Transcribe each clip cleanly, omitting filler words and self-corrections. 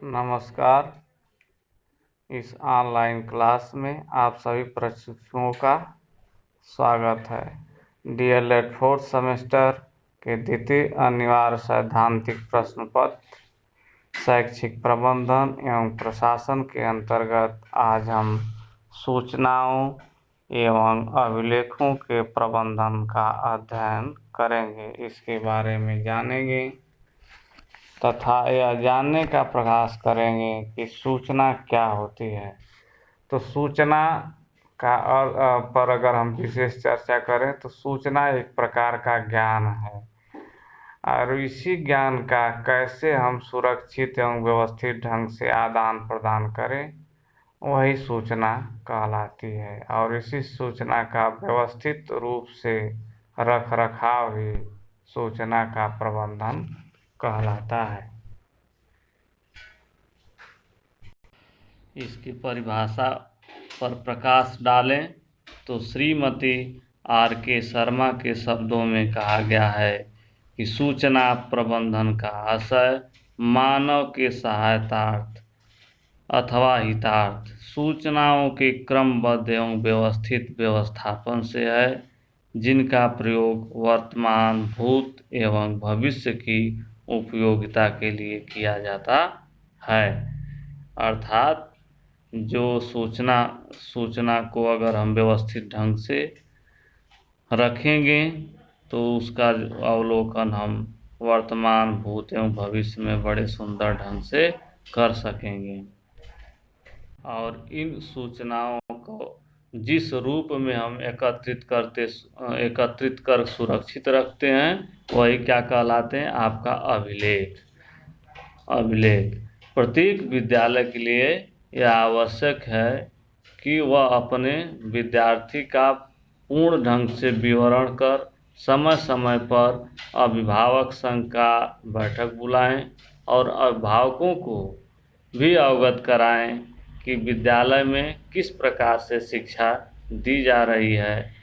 नमस्कार। इस online class में आप सभी प्रशिक्षुओं का स्वागत है। डीएलएड फोर्थ सेमेस्टर के द्वितीय अनिवार्य सैद्धांतिक प्रश्न पत्र शैक्षिक प्रबंधन एवं प्रशासन के अंतर्गत आज हम सूचनाओं एवं अभिलेखों के प्रबंधन का अध्ययन करेंगे। इसके बारे में जानेंगे तथा यह जानने का प्रयास करेंगे कि सूचना क्या होती है। तो सूचना का पर अगर हम विशेष चर्चा करें तो सूचना एक प्रकार का ज्ञान है और इसी ज्ञान का कैसे हम सुरक्षित एवं व्यवस्थित ढंग से आदान प्रदान करें, वही सूचना कहलाती है। और इसी सूचना का व्यवस्थित रूप से रख रखाव ही सूचना का प्रबंधन कहलाता है। इसकी परिभाषा पर प्रकाश डालें तो श्रीमती आर के शर्मा के शब्दों में कहा गया है कि सूचना प्रबंधन का आशय मानव के सहायतार्थ अथवा हितार्थ सूचनाओं के क्रमबद्ध एवं व्यवस्थित व्यवस्थापन से है, जिनका प्रयोग वर्तमान, भूत एवं भविष्य की उपयोगिता के लिए किया जाता है। अर्थात जो सूचना को अगर हम व्यवस्थित ढंग से रखेंगे तो उसका अवलोकन हम वर्तमान, भूत एवं भविष्य में बड़े सुंदर ढंग से कर सकेंगे। और इन सूचनाओं को जिस रूप में हम एकत्रित कर सुरक्षित रखते हैं, वही क्या कहलाते हैं? आपका अभिलेख। प्रत्येक विद्यालय के लिए यह आवश्यक है कि वह अपने विद्यार्थी का पूर्ण ढंग से विवरण कर समय समय पर अभिभावक संघ का बैठक बुलाएं और अभिभावकों को भी अवगत कराएं कि विद्यालय में किस प्रकार से शिक्षा दी जा रही है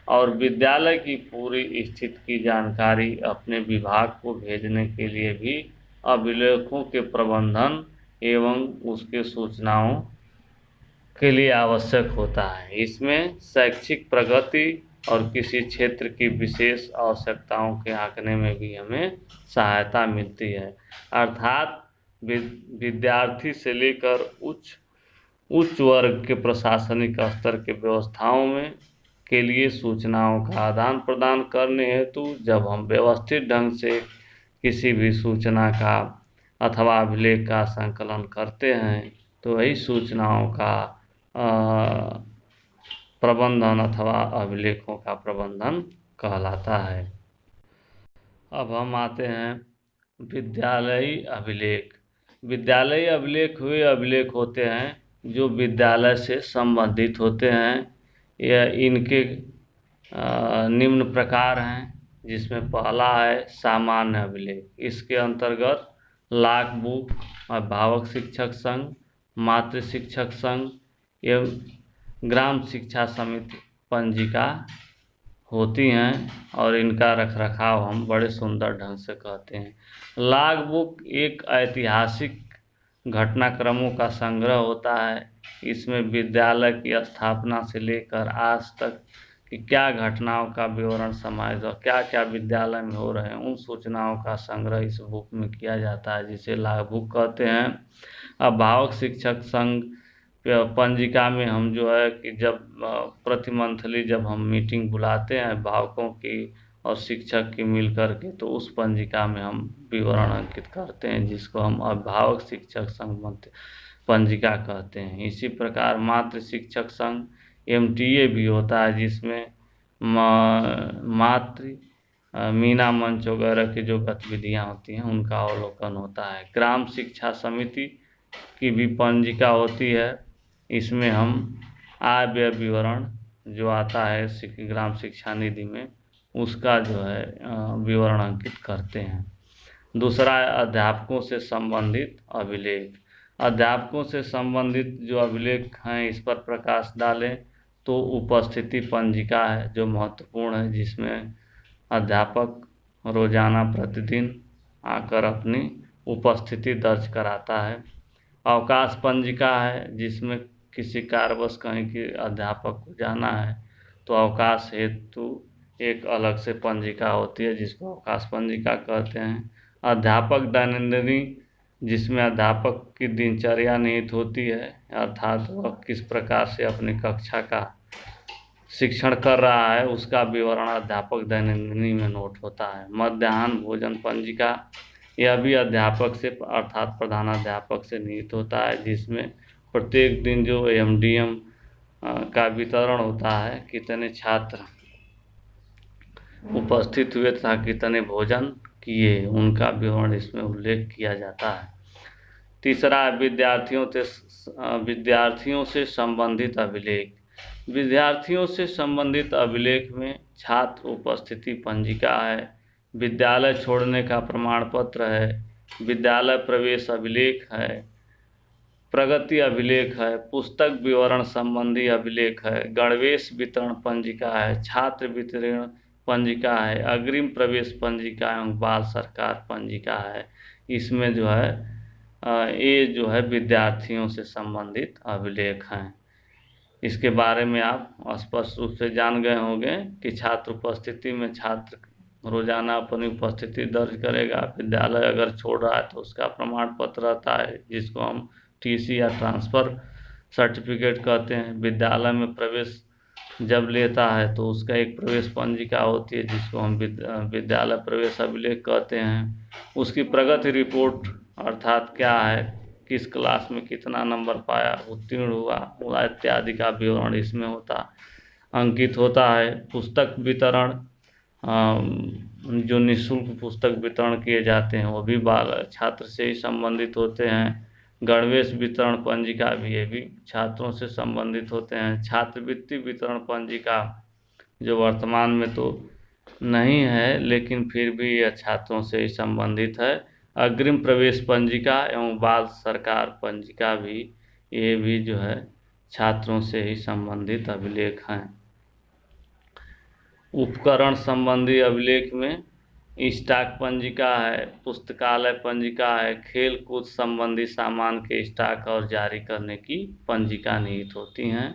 और विद्यालय की पूरी स्थिति की जानकारी अपने विभाग को भेजने के लिए भी अभिलेखों के प्रबंधन एवं उसके सूचनाओं के लिए आवश्यक होता है। इसमें शैक्षिक प्रगति और किसी क्षेत्र की विशेष आवश्यकताओं के आंकने में भी हमें सहायता मिलती है। अर्थात विद्यार्थी से लेकर उच्च वर्ग के प्रशासनिक स्तर के व्यवस्थाओं में के लिए सूचनाओं का आदान प्रदान करने हेतु जब हम व्यवस्थित ढंग से किसी भी सूचना का अथवा अभिलेख का संकलन करते हैं तो वही सूचनाओं का प्रबंधन अथवा अभिलेखों का प्रबंधन कहलाता है। अब हम आते हैं विद्यालयी अभिलेख। विद्यालयी अभिलेख वे अभिलेख होते हैं जो विद्यालय से संबंधित होते हैं। यह इनके निम्न प्रकार हैं, जिसमें पहला है सामान्य अभिलेख। इसके अंतर्गत लाक बुक, अभिभावक शिक्षक संघ, मातृ शिक्षक संघ एवं ग्राम शिक्षा समिति पंजिका होती हैं और इनका रखरखाव हम बड़े सुंदर ढंग से कहते हैं। लाग बुक एक ऐतिहासिक घटनाक्रमों का संग्रह होता है। इसमें विद्यालय की स्थापना से लेकर आज तक कि क्या घटनाओं का विवरण समाहित हो, क्या क्या विद्यालय में हो रहे हैं, उन सूचनाओं का संग्रह इस बुक में किया जाता है, जिसे लाग बुक कहते हैं। अभिभावक शिक्षक संघ पंजिका में हम जो है कि जब प्रति मंथली जब हम मीटिंग बुलाते हैं अभिभावकों की और शिक्षक की मिल करके, तो उस पंजिका में हम विवरण अंकित करते हैं, जिसको हम अभिभावक शिक्षक संघ पंजिका कहते हैं। इसी प्रकार मातृ शिक्षक संघ MTA भी होता है, जिसमें मातृ मीना मंच वगैरह की जो गतिविधियाँ होती हैं उनका अवलोकन होता है। ग्राम शिक्षा समिति की भी पंजिका होती है। इसमें हम आय व्यय विवरण जो आता है ग्राम शिक्षा निधि में, उसका जो है विवरण अंकित करते हैं। दूसरा है अध्यापकों से संबंधित अभिलेख। अध्यापकों से संबंधित जो अभिलेख हैं, इस पर प्रकाश डालें तो उपस्थिति पंजिका है जो महत्वपूर्ण है, जिसमें अध्यापक रोजाना प्रतिदिन आकर अपनी उपस्थिति दर्ज कराता है। अवकाश पंजिका है, जिसमें किसी कारणवश कहीं की अध्यापक को जाना है तो अवकाश हेतु एक अलग से पंजिका होती है जिसको अवकाश पंजिका कहते हैं। अध्यापक दैनंदिनी, जिसमें अध्यापक की दिनचर्या निहित होती है, अर्थात वह किस प्रकार से अपनी कक्षा का शिक्षण कर रहा है उसका विवरण अध्यापक दैनंदिनी में नोट होता है। मध्याह्न भोजन पंजिका, यह भी अध्यापक से अर्थात प्रधानाध्यापक से निहित होता है, जिसमें प्रत्येक दिन जो एमडीएम का वितरण होता है, कितने छात्र उपस्थित हुए तथा कितने भोजन किए, उनका विवरण इसमें उल्लेख किया जाता है। तीसरा, विद्यार्थियों से संबंधित अभिलेख। विद्यार्थियों से संबंधित अभिलेख में छात्र उपस्थिति पंजिका है, विद्यालय छोड़ने का प्रमाण पत्र है, विद्यालय प्रवेश अभिलेख है, प्रगति अभिलेख है, पुस्तक विवरण संबंधी अभिलेख है, गणवेश वितरण पंजिका है, छात्र वितरण पंजिका है, अग्रिम प्रवेश पंजिका एवं बाल सरकार पंजिका है। इसमें जो है ये जो है विद्यार्थियों से संबंधित अभिलेख हैं। इसके बारे में आप स्पष्ट रूप से जान गए होंगे कि छात्र उपस्थिति में छात्र रोजाना अपनी उपस्थिति दर्ज करेगा। विद्यालय अगर छोड़ रहा है तो उसका प्रमाण पत्र रहता है, जिसको हम टीसी या ट्रांसफ़र सर्टिफिकेट कहते हैं। विद्यालय में प्रवेश जब लेता है तो उसका एक प्रवेश पंजिका होती है, जिसको हम विद्यालय प्रवेश अभिलेख कहते हैं। उसकी प्रगति रिपोर्ट अर्थात क्या है, किस क्लास में कितना नंबर पाया, उत्तीर्ण हुआ इत्यादि का विवरण इसमें अंकित होता है। पुस्तक वितरण, जो निःशुल्क पुस्तक वितरण किए जाते हैं वो भी बाल छात्र से ही संबंधित होते हैं। गणवेश वितरण पंजिका भी, ये भी छात्रों से संबंधित होते हैं। छात्रवृत्ति वितरण पंजिका, जो वर्तमान में तो नहीं है लेकिन फिर भी यह छात्रों से ही संबंधित है। अग्रिम प्रवेश पंजिका एवं बाल सरकार पंजिका भी, ये भी जो है छात्रों से ही संबंधित अभिलेख हैं। उपकरण संबंधी अभिलेख में स्टॉक पंजिका है, पुस्तकालय पंजिका है, खेल कूद संबंधी सामान के स्टॉक और जारी करने की पंजिका निहित होती हैं,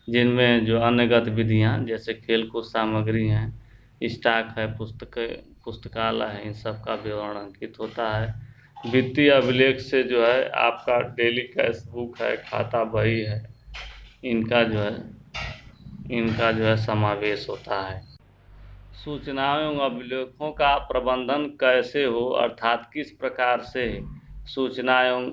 जिनमें जो अन्य गतिविधियाँ जैसे खेल कूद सामग्री हैं, स्टॉक है, पुस्तकालय है, इन सब का विवरण अंकित होता है। वित्तीय अभिलेख से जो है आपका डेली कैश बुक है, खाता बही है, इनका जो है समावेश होता है। सूचनाओं एवं अभिलेखों का प्रबंधन कैसे हो, अर्थात किस प्रकार से सूचना एवं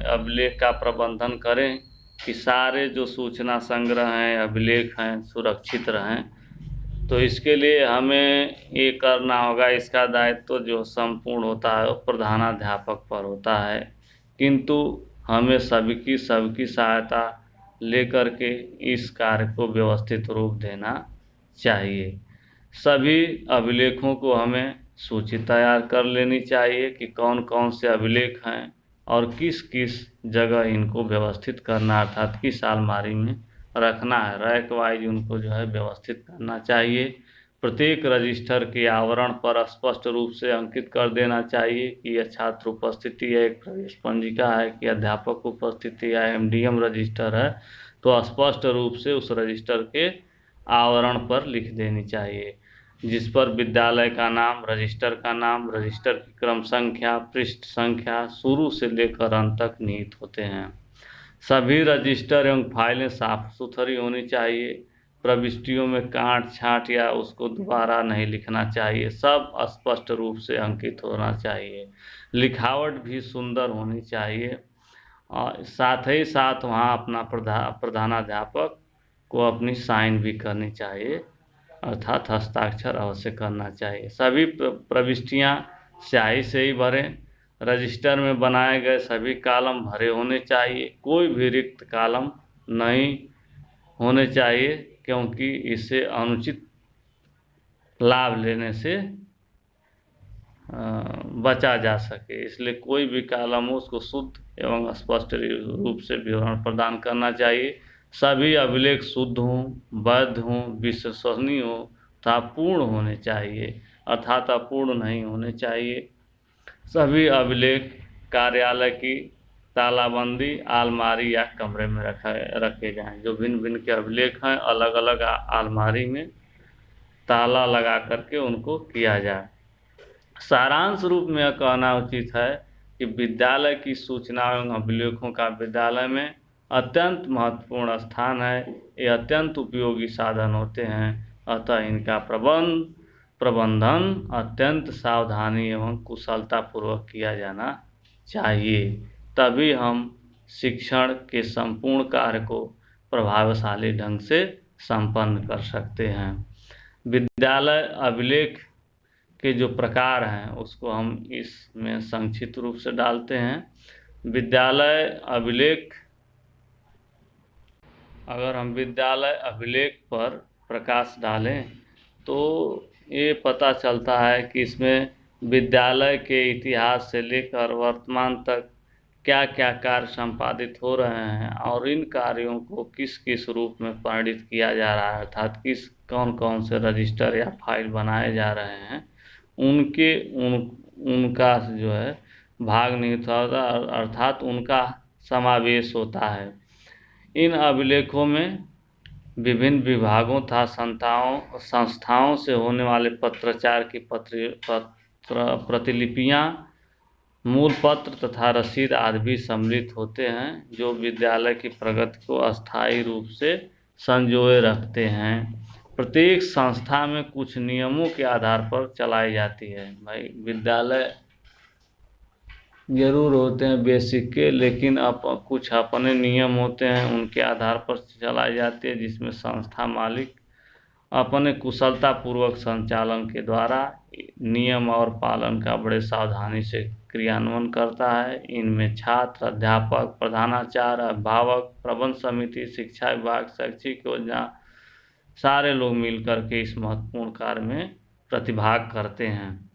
अभिलेख का प्रबंधन करें कि सारे जो सूचना संग्रह हैं, अभिलेख हैं, सुरक्षित रहें। तो इसके लिए हमें ये करना होगा, इसका दायित्व जो संपूर्ण होता है वो प्रधानाध्यापक पर होता है, किंतु हमें सबकी सहायता लेकर के इस कार्य को व्यवस्थित रूप देना चाहिए। सभी अभिलेखों को हमें सूची तैयार कर लेनी चाहिए कि कौन कौन से अभिलेख हैं और किस किस जगह इनको व्यवस्थित करना, अर्थात किस अलमारी में रखना है। रैक वाइज उनको जो है व्यवस्थित करना चाहिए। प्रत्येक रजिस्टर के आवरण पर स्पष्ट रूप से अंकित कर देना चाहिए कि यह छात्र उपस्थिति है, एक प्रवेश पंजिका है, कि अध्यापक उपस्थिति है, एमडीएम रजिस्टर है, तो स्पष्ट रूप से उस रजिस्टर के आवरण पर लिख देनी चाहिए, जिस पर विद्यालय का नाम, रजिस्टर का नाम, रजिस्टर की क्रम संख्या, पृष्ठ संख्या शुरू से लेकर अंत तक निहित होते हैं। सभी रजिस्टर एवं फाइलें साफ सुथरी होनी चाहिए। प्रविष्टियों में काट छांट या उसको दोबारा नहीं लिखना चाहिए, सब स्पष्ट रूप से अंकित होना चाहिए। लिखावट भी सुंदर होनी चाहिए और साथ ही साथ वहाँ अपना प्रधानाध्यापक को अपनी साइन भी करनी चाहिए, अर्थात हस्ताक्षर अवश्य करना चाहिए। सभी प्रविष्टियाँ स्याही से ही भरें। रजिस्टर में बनाए गए सभी कॉलम भरे होने चाहिए, कोई भी रिक्त कॉलम नहीं होने चाहिए, क्योंकि इससे अनुचित लाभ लेने से बचा जा सके। इसलिए कोई भी कॉलम हो उसको शुद्ध एवं स्पष्ट रूप से विवरण प्रदान करना चाहिए। सभी अभिलेख शुद्ध हों, वैध हों, विश्वसनीय हों तथा पूर्ण होने चाहिए, अर्थात अपूर्ण नहीं होने चाहिए। सभी अभिलेख कार्यालय की तालाबंदी अलमारी या कमरे में रखे जाएं। जो भिन्न भिन्न के अभिलेख हैं अलग अलग अलमारी में ताला लगा करके उनको किया जाए। सारांश रूप में यह कहना उचित है कि विद्यालय की सूचना एवं अभिलेखों का विद्यालय में अत्यंत महत्वपूर्ण स्थान है। ये अत्यंत उपयोगी साधन होते हैं, अतः इनका प्रबंधन अत्यंत सावधानी एवं कुशलता पूर्वक किया जाना चाहिए। तभी हम शिक्षण के संपूर्ण कार्य को प्रभावशाली ढंग से संपन्न कर सकते हैं। विद्यालय अभिलेख के जो प्रकार हैं उसको हम इसमें संक्षिप्त रूप से डालते हैं। विद्यालय अभिलेख, अगर हम विद्यालय अभिलेख पर प्रकाश डालें तो ये पता चलता है कि इसमें विद्यालय के इतिहास से लेकर वर्तमान तक क्या क्या कार्य संपादित हो रहे हैं और इन कार्यों को किस किस रूप में परिणित किया जा रहा है, अर्थात कौन कौन से रजिस्टर या फाइल बनाए जा रहे हैं, उनका जो है भाग निहित होता है, अर्थात उनका समावेश होता है। इन अभिलेखों में विभिन्न विभागों तथा संस्थाओं से होने वाले पत्राचार की प्रतिलिपियां, मूल पत्र तथा रसीद आदि भी सम्मिलित होते हैं, जो विद्यालय की प्रगति को अस्थायी रूप से संजोए रखते हैं। प्रत्येक संस्था में कुछ नियमों के आधार पर चलाई जाती है। भाई विद्यालय जरूर होते हैं बेसिक के, लेकिन कुछ अपने नियम होते हैं, उनके आधार पर चलाई जाती है, जिसमें संस्था मालिक अपने कुशलता पूर्वक संचालन के द्वारा नियम और पालन का बड़े सावधानी से क्रियान्वयन करता है। इनमें छात्र, अध्यापक, प्रधानाचार्य, अभिभावक, प्रबंध समिति, शिक्षा विभाग, शैक्षिक योजना, सारे लोग मिलकर के इस महत्वपूर्ण कार्य में प्रतिभाग करते हैं।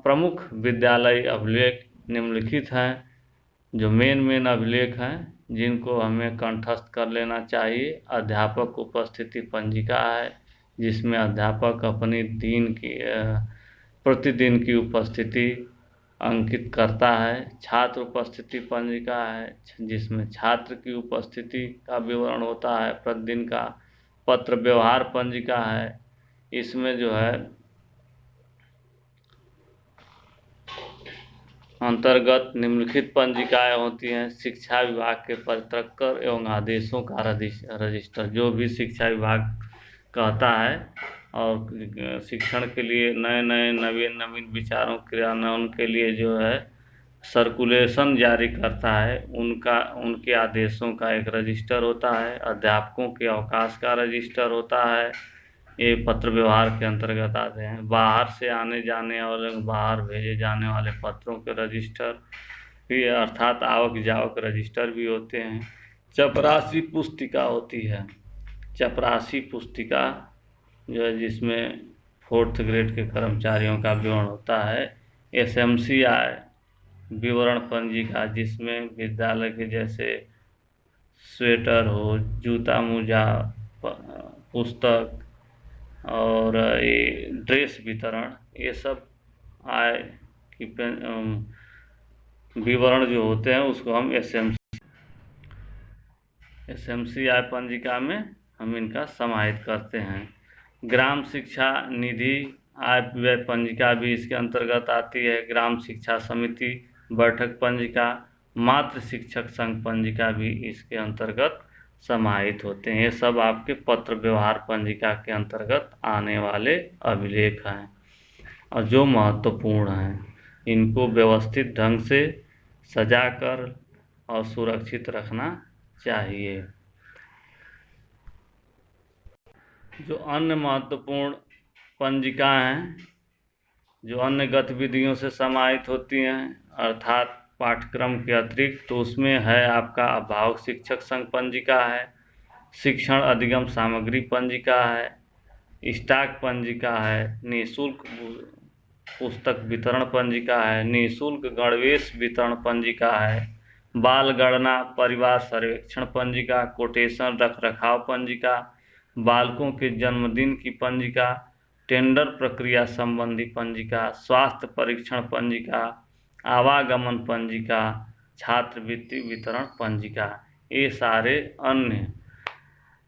प्रमुख विद्यालय अभिलेख निम्नलिखित हैं, जो मेन अभिलेख हैं जिनको हमें कंठस्थ कर लेना चाहिए। अध्यापक उपस्थिति पंजिका है, जिसमें अध्यापक अपनी प्रतिदिन की उपस्थिति अंकित करता है। छात्र उपस्थिति पंजिका है, जिसमें छात्र की उपस्थिति का विवरण होता है प्रतिदिन का। पत्र व्यवहार पंजिका है, इसमें जो है अंतर्गत निम्नलिखित पंजिकाएं होती हैं। शिक्षा विभाग के परिपत्र एवं आदेशों का रजिस्टर, जो भी शिक्षा विभाग कहता है और शिक्षण के लिए नए नवीन विचारों क्रियान्वयन के लिए जो है सर्कुलेशन जारी करता है, उनके आदेशों का एक रजिस्टर होता है। अध्यापकों के अवकाश का रजिस्टर होता है, ये पत्र व्यवहार के अंतर्गत आते हैं। बाहर से आने जाने और बाहर भेजे जाने वाले पत्रों के रजिस्टर भी, अर्थात आवक जावक रजिस्टर भी होते हैं। चपरासी पुस्तिका होती है, चपरासी पुस्तिका जो है जिसमें 4th ग्रेड के कर्मचारियों का विवरण होता है। SMCI विवरण पंजिका, जिसमें विद्यालय के जैसे स्वेटर हो, जूता मोजा, पुस्तक और ये ड्रेस वितरण, ये सब आय की विवरण जो होते हैं उसको हम SMCI पंजिका में हम इनका समाहित करते हैं। ग्राम शिक्षा निधि आय व्यय पंजिका भी इसके अंतर्गत आती है। ग्राम शिक्षा समिति बैठक पंजिका, मात्र शिक्षक संघ पंजिका भी इसके अंतर्गत समाहित होते हैं। ये सब आपके पत्र व्यवहार पंजिका के अंतर्गत आने वाले अभिलेख हैं और जो महत्वपूर्ण हैं। इनको व्यवस्थित ढंग से सजाकर और सुरक्षित रखना चाहिए। जो अन्य महत्वपूर्ण पंजिका हैं, जो अन्य गतिविधियों से समाहित होती हैं, अर्थात पाठ्यक्रम के अतिरिक्त, तो उसमें है आपका अभिभावक शिक्षक संघ पंजिका है, शिक्षण अधिगम सामग्री पंजिका है, स्टॉक पंजिका है, निःशुल्क पुस्तक वितरण पंजिका है, निःशुल्क गणवेश वितरण पंजिका है, बाल गणना परिवार सर्वेक्षण पंजिका, कोटेशन रख रखाव पंजिका, बालकों के जन्मदिन की पंजिका, टेंडर प्रक्रिया संबंधी पंजिका, स्वास्थ्य परीक्षण पंजिका, आवागमन पंजिका, छात्रवृत्ति वितरण पंजिका, ये सारे अन्य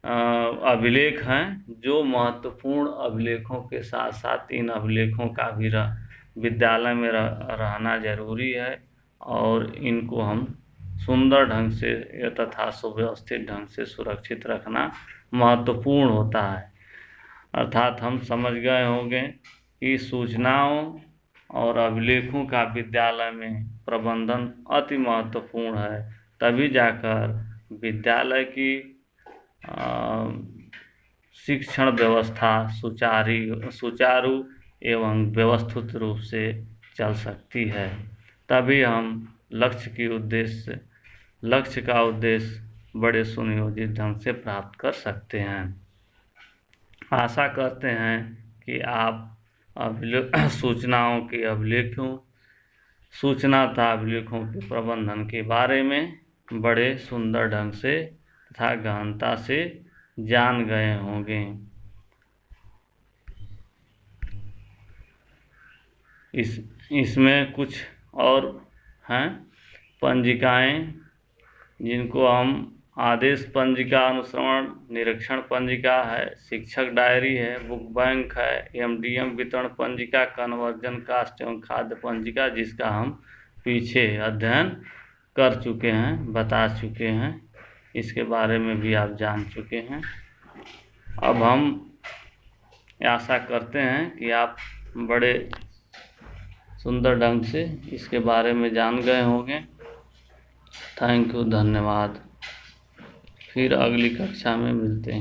अभिलेख हैं जो महत्वपूर्ण अभिलेखों के साथ साथ इन अभिलेखों का भी विद्यालय में रहना जरूरी है और इनको हम सुंदर ढंग से तथा सुव्यवस्थित ढंग से सुरक्षित रखना महत्वपूर्ण होता है। अर्थात हम समझ गए होंगे कि सूचनाओं और अभिलेखों का विद्यालय में प्रबंधन अति महत्वपूर्ण है, तभी जाकर विद्यालय की शिक्षण व्यवस्था सुचारू एवं व्यवस्थित रूप से चल सकती है। तभी हम लक्ष्य का उद्देश्य बड़े सुनियोजित ढंग से प्राप्त कर सकते हैं। आशा करते हैं कि आप सूचना तथा अभिलेखों के प्रबंधन के बारे में बड़े सुंदर ढंग से तथा गहनता से जान गए होंगे। इसमें कुछ और हैं पंजिकाएं, जिनको हम आदेश पंजिका, अनुश्रवण निरीक्षण पंजिका है, शिक्षक डायरी है, बुक बैंक है, एमडीएम वितरण पंजिका, कन्वर्जन कास्ट एवं खाद्य पंजिका, जिसका हम पीछे अध्ययन कर चुके हैं, बता चुके हैं, इसके बारे में भी आप जान चुके हैं। अब हम आशा करते हैं कि आप बड़े सुंदर ढंग से इसके बारे में जान गए होंगे। थैंक यू, धन्यवाद। फिर अगली कक्षा में मिलते हैं।